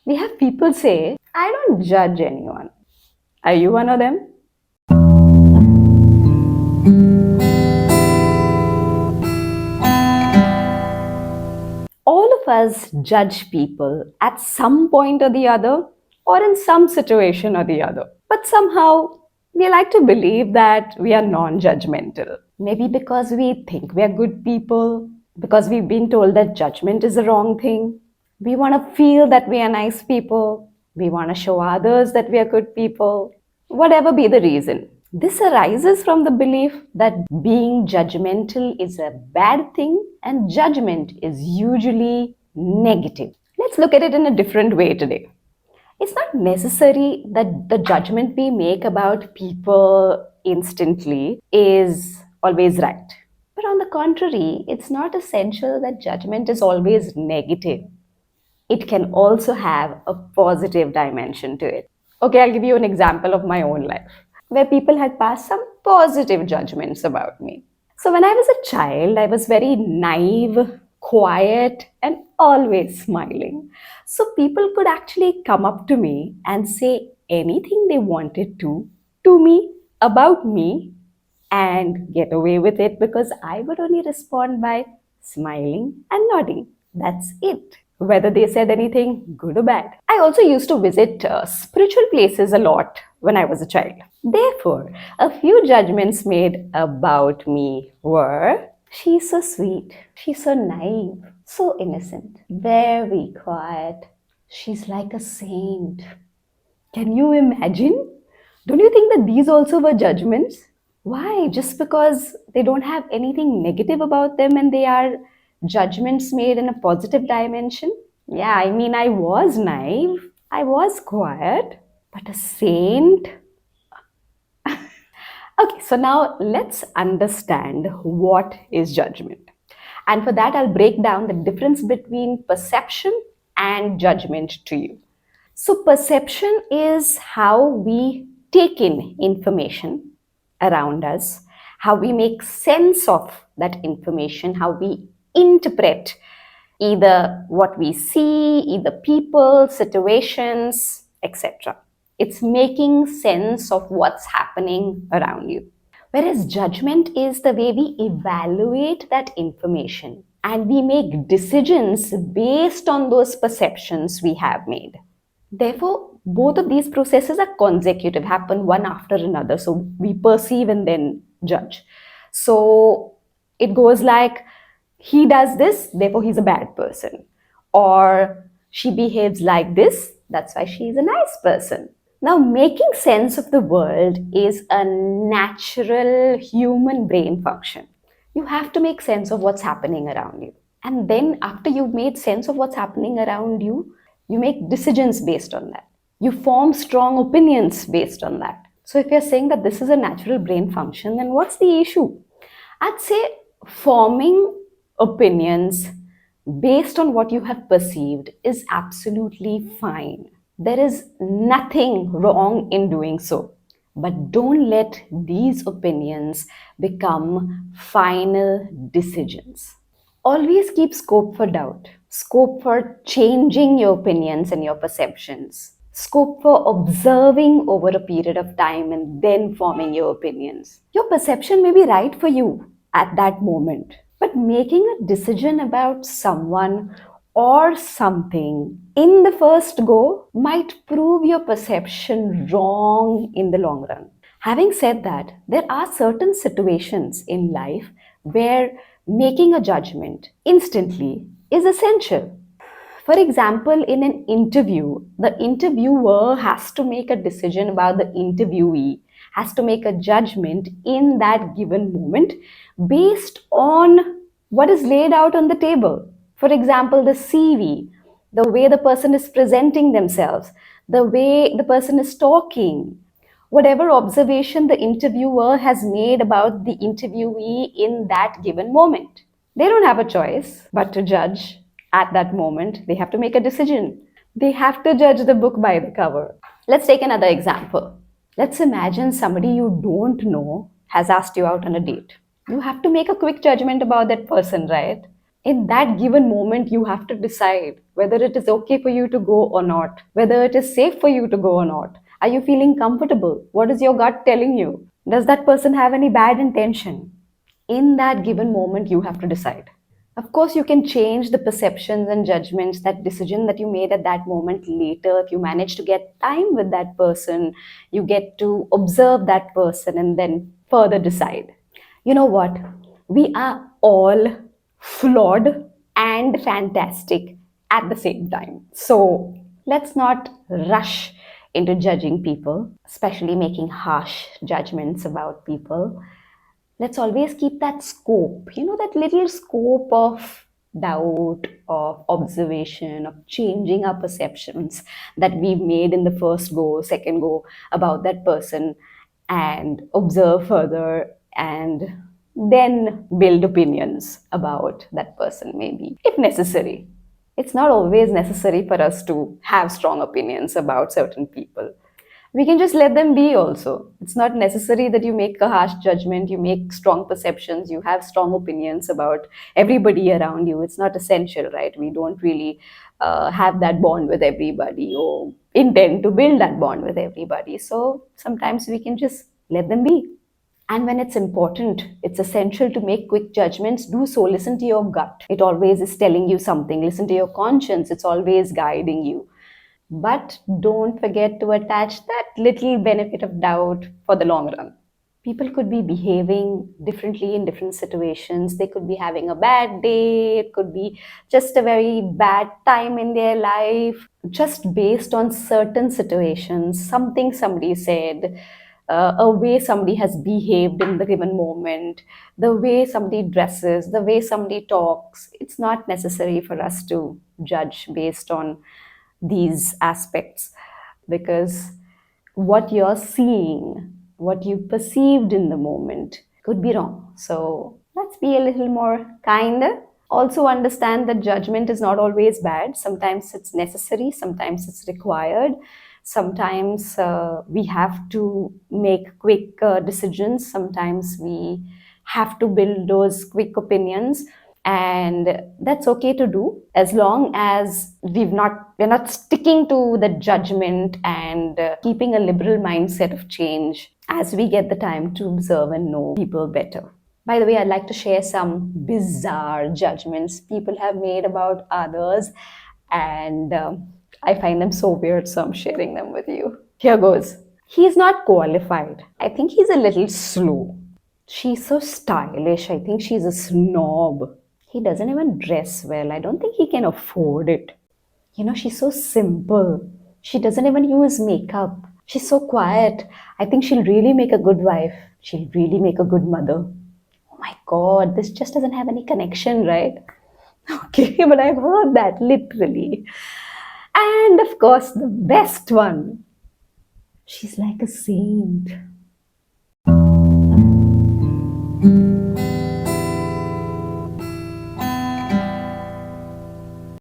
We have people say, I don't judge anyone. Are you one of them? All of us judge people at some point or the other, or in some situation or the other. But somehow, we like to believe that we are non judgmental. Maybe because we think we are good people, because we've been told that judgment is a wrong thing. We want to feel that we are nice people. We want to show others that we are good people. Whatever be the reason. This arises from the belief that being judgmental is a bad thing and judgment is usually negative. Let's look at it in a different way today. It's not necessary that the judgment we make about people instantly is always right. But on the contrary, it's not essential that judgment is always negative. It can also have a positive dimension to it. Okay, I'll give you an example of my own life where people had passed some positive judgments about me. So, when I was a child, I was very naive, quiet, and always smiling. So, people could actually come up to me and say anything they wanted to me, about me, and get away with it because I would only respond by smiling and nodding. That's it. Whether they said anything good or bad. I also used to visit spiritual places a lot when I was a child. Therefore, a few judgments made about me were she's so sweet, she's so naive, so innocent, very quiet, she's like a saint. Can you imagine? Don't you think that these also were judgments? Why? Just because they don't have anything negative about them and they are judgments made in a positive dimension? Yeah, I mean, I was naive, I was quiet, but a saint? Okay, so now let's understand what is judgment. And for that, I'll break down the difference between perception and judgment to you. So, perception is how we take in information around us, how we make sense of that information, how we interpret either what we see, either people, situations, etc. It's making sense of what's happening around you. Whereas judgment is the way we evaluate that information and we make decisions based on those perceptions we have made. Therefore, both of these processes are consecutive, happen one after another. So we perceive and then judge. So it goes like, he does this, therefore he's a bad person. Or she behaves like this, that's why she's a nice person. Now, making sense of the world is a natural human brain function. You have to make sense of what's happening around you. And then, after you've made sense of what's happening around you, you make decisions based on that. You form strong opinions based on that. So, if you're saying that this is a natural brain function, then what's the issue? I'd say forming opinions based on what you have perceived is absolutely fine. There is nothing wrong in doing so. But don't let these opinions become final decisions. Always keep scope for doubt, scope for changing your opinions and your perceptions, scope for observing over a period of time and then forming your opinions. Your perception may be right for you at that moment, but making a decision about someone or something in the first go might prove your perception wrong in the long run. Having said that, there are certain situations in life where making a judgment instantly is essential. For example, in an interview, the interviewer has to make a decision about the interviewee, has to make a judgment in that given moment based on what is laid out on the table. For example, the CV, the way the person is presenting themselves, the way the person is talking, whatever observation the interviewer has made about the interviewee in that given moment. They don't have a choice but to judge at that moment. They have to make a decision. They have to judge the book by the cover. Let's take another example. Let's imagine somebody you don't know has asked you out on a date. You have to make a quick judgment about that person, right? In that given moment, you have to decide whether it is okay for you to go or not, whether it is safe for you to go or not. Are you feeling comfortable? What is your gut telling you? Does that person have any bad intention? In that given moment, you have to decide. Of course, you can change the perceptions and judgments, that decision that you made at that moment later. If you manage to get time with that person, you get to observe that person and then further decide. You know what? We are all flawed and fantastic at the same time. So let's not rush into judging people, especially making harsh judgments about people. Let's always keep that scope, that little scope of doubt, of observation, of changing our perceptions that we've made in the first go, second go about that person, and observe further and then build opinions about that person, maybe, if necessary. It's not always necessary for us to have strong opinions about certain people. We can just let them be also. It's not necessary that you make a harsh judgment, you make strong perceptions, you have strong opinions about everybody around you. It's not essential, right? We don't really have that bond with everybody or intend to build that bond with everybody. So sometimes we can just let them be. And when it's important, it's essential to make quick judgments. Do so. Listen to your gut. It always is telling you something. Listen to your conscience. It's always guiding you. But don't forget to attach that little benefit of doubt for the long run. People could be behaving differently in different situations. They could be having a bad day. It could be just a very bad time in their life, just based on certain situations, something somebody said, a way somebody has behaved in the given moment, the way somebody dresses, the way somebody talks. It's not necessary for us to judge based on these aspects, because what you're seeing, what you perceived in the moment could be wrong. So let's be a little more kinder. Also, understand that judgment is not always bad. Sometimes it's necessary, sometimes it's required. Sometimes we have to make quick decisions, sometimes we have to build those quick opinions, and that's okay to do as long as we're not sticking to the judgment and keeping a liberal mindset of change as we get the time to observe and know people better. By the way, I'd like to share some bizarre judgments people have made about others, and I find them so weird, so I'm sharing them with you. Here goes. He's not qualified. I think he's a little slow. She's so stylish. I think she's a snob. He doesn't even dress well. I don't think he can afford it. She's so simple. She doesn't even use makeup. She's so quiet. I think she'll really make a good wife. She'll really make a good mother. Oh my god, this just doesn't have any connection, right? Okay, but I've heard that literally. And of course, the best one. She's like a saint.